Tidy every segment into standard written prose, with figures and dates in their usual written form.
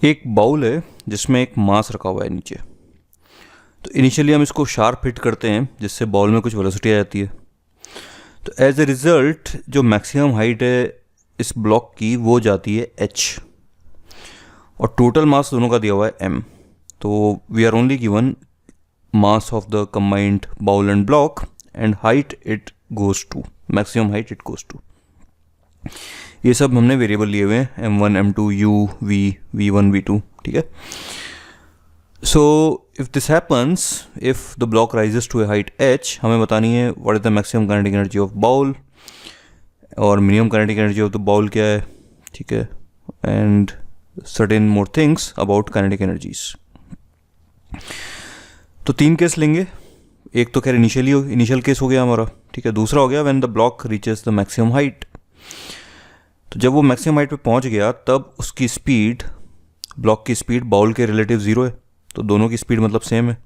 एक बाउल है जिसमें एक मास रखा हुआ है नीचे। तो इनिशियली हम इसको शार्प हिट करते हैं जिससे बाउल में कुछ वेलोसिटी आ जाती है। तो एज ए रिज़ल्ट जो मैक्सिमम हाइट है इस ब्लॉक की वो जाती है h और टोटल मास दोनों का दिया हुआ है m। तो we are only given mass of the combined bowl and block and height it goes to, maximum height it goes to. ये सब हमने वेरिएबल लिए हुए हैं m1 m2 u v v1 v2, ठीक है। So if this happens, if the block rises to a height h, हमें बतानी है what is the maximum kinetic energy of bowl और minimum kinetic energy of the bowl क्या है, ठीक है, and certain more things about kinetic energies. तो 3 case लेंगे। एक तो खैर इनिशियल केस हो गया हमारा, ठीक है। दूसरा हो गया when the block reaches the maximum height. तो जब वो मैक्सिमम हाइट पे पहुंच गया तब उसकी स्पीड, ब्लॉक की स्पीड बाउल के रिलेटिव 0 है, तो दोनों की स्पीड मतलब सेम है,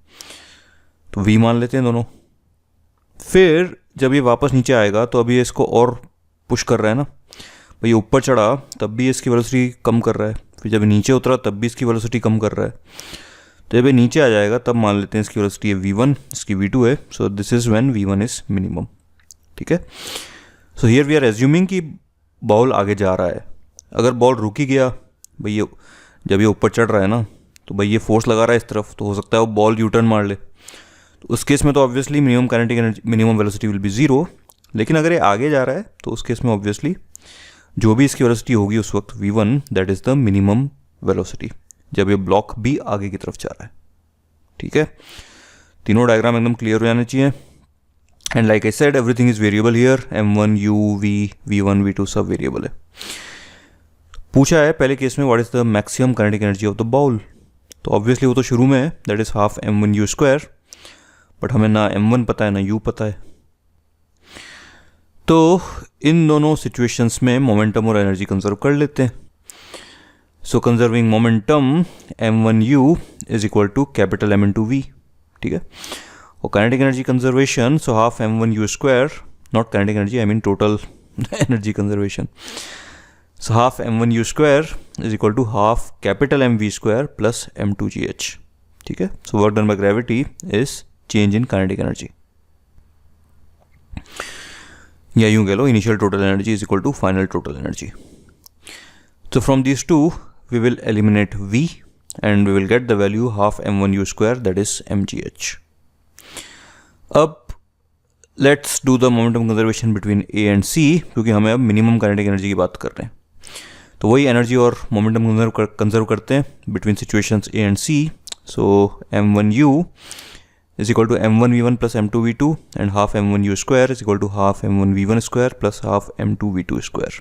तो v मान लेते हैं दोनों। फिर जब ये वापस नीचे आएगा तो अभी इसको और पुश कर रहा है ना, भाई ऊपर चढ़ा तब भी इसकी वेलोसिटी कम कर रहा है, फिर जब नीचे उतरा तब भी इसकी वेलोसिटी कम कर रहा है। तो जब ये नीचे आ जाएगा तब मान लेते हैं इसकी वेलोसिटी है v1, इसकी v2 है, so this is when v1 is minimum, ठीक है। So here we are assuming कि बॉल आगे जा रहा है। अगर बॉल रुक ही गया, भाई ये जब ये ऊपर चढ़ रहा है ना, तो भाई ये फोर्स लगा रहा है इस तरफ, तो हो सकता है वो बॉल यू टर्न मार ले। तो उस केस में तो obviously minimum kinetic energy, minimum velocity will be 0। लेकिन अगर ये आगे जा रहा है तो उस केस में ऑब्वियसली जो भी इसकी वेलोसिटी होगी उस वक्त v1, that is the minimum velocity, जब ये ब्लॉक भी आगे की तरफ जा रहा है, ठीक है। तीनों डायग्राम एकदम क्लियर हो जाने चाहिए। And like I said, everything is variable here, m1 u v v1 v2 सब वेरिएबल है। पूछा है पहले केस में what is the maximum kinetic energy of the bowl, तो ऑब्वियसली वो तो शुरू में है, that is half m1 u square, but हमें ना m1 पता है ना u पता है। तो इन दोनों सिचुएशंस में मोमेंटम और एनर्जी कंजर्व कर लेते हैं। सो conserving momentum m1 u is equal to capital M into v, ठीक है। और kinetic energy conservation, so half m1 u square, not kinetic energy, I mean total energy conservation. So half m1 u square is equal to half capital mv square plus m2gh, ठीक है। So work done by gravity is change in kinetic energy, या यूं कह लो initial total energy is equal to final total energy. So from these two we will eliminate v and we will get the value half m1 u square, that is mgh. अब let's do the momentum conservation between a and c, क्योंकि हमें अब minimum kinetic energy की बात कर रहे हैं। तो वही एनर्जी और मोमेंटम कंजर्व करते हैं between situations a and c। So m1 u is equal to m1 v1 plus m2 v2 and half m1 u square is equal to half m1 v1 square plus half m2 v2 square।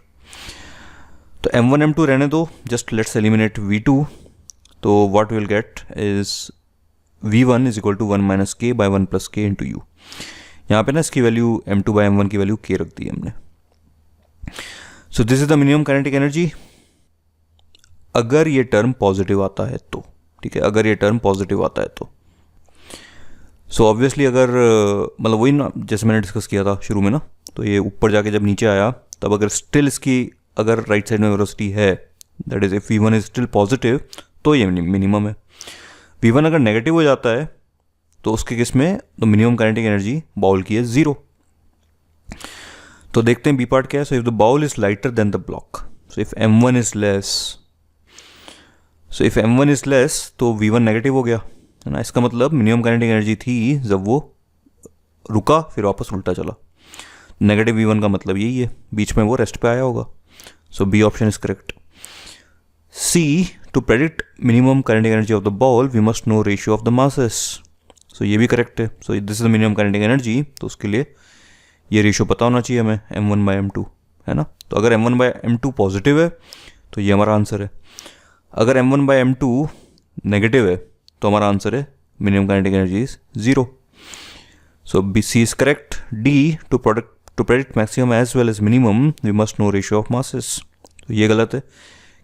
तो m1 m2 रहने दो, just let's eliminate v2। तो what will get is v1 is equal to 1 minus K by 1 plus K into U. यहाँ पे ना इसकी value m2 by m1 की value k रख दी हमने। सो this is the minimum kinetic energy अगर ये टर्म पॉजिटिव आता है तो, ठीक है, अगर ये टर्म पॉजिटिव आता है तो। सो ऑब्वियसली अगर मतलब वही ना जैसे मैंने डिस्कस किया था शुरू में ना, तो ये ऊपर जाके जब नीचे आया तब अगर स्टिल इसकी अगर राइट साइड में वेलोसिटी है, that is if v1 is still positive, तो ये मिनिमम है। v1 अगर नेगेटिव हो जाता है तो उसके केस में तो मिनिमम काइनेटिक एनर्जी बाउल की है 0। तो देखते हैं बी पार्ट क्या है। So if the bowl is lighter then the block, so if m1 is less, so if m1 is less तो v1 नेगेटिव हो गया है ना। इसका मतलब मिनिमम काइनेटिक एनर्जी थी जब वो रुका फिर वापस उल्टा चला। नेगेटिव v1 का मतलब यही है, बीच में वो रेस्ट पे आया होगा। So B option is correct. C, to predict minimum kinetic energy of the ball, we must know ratio of the masses. So ये भी correct है। So this is the minimum kinetic energy, तो उसके लिए ये रेशियो पता होना चाहिए हमें m1 by m2, है ना। तो अगर m1 by m2 पॉजिटिव है तो ये हमारा आंसर है। अगर m1 by m2 नेगेटिव है तो हमारा आंसर है minimum kinetic energy is 0. So B, C is correct. D, to predict maximum as well as minimum we must know ratio of masses. तो ये गलत है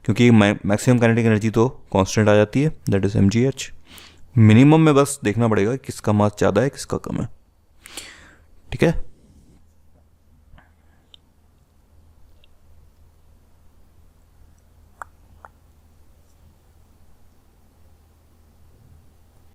क्योंकि मैक्सिमम काइनेटिक एनर्जी तो कांस्टेंट आ जाती है, दैट इज mgh। मिनिमम में बस देखना पड़ेगा किसका मास ज़्यादा है किसका कम है, ठीक है।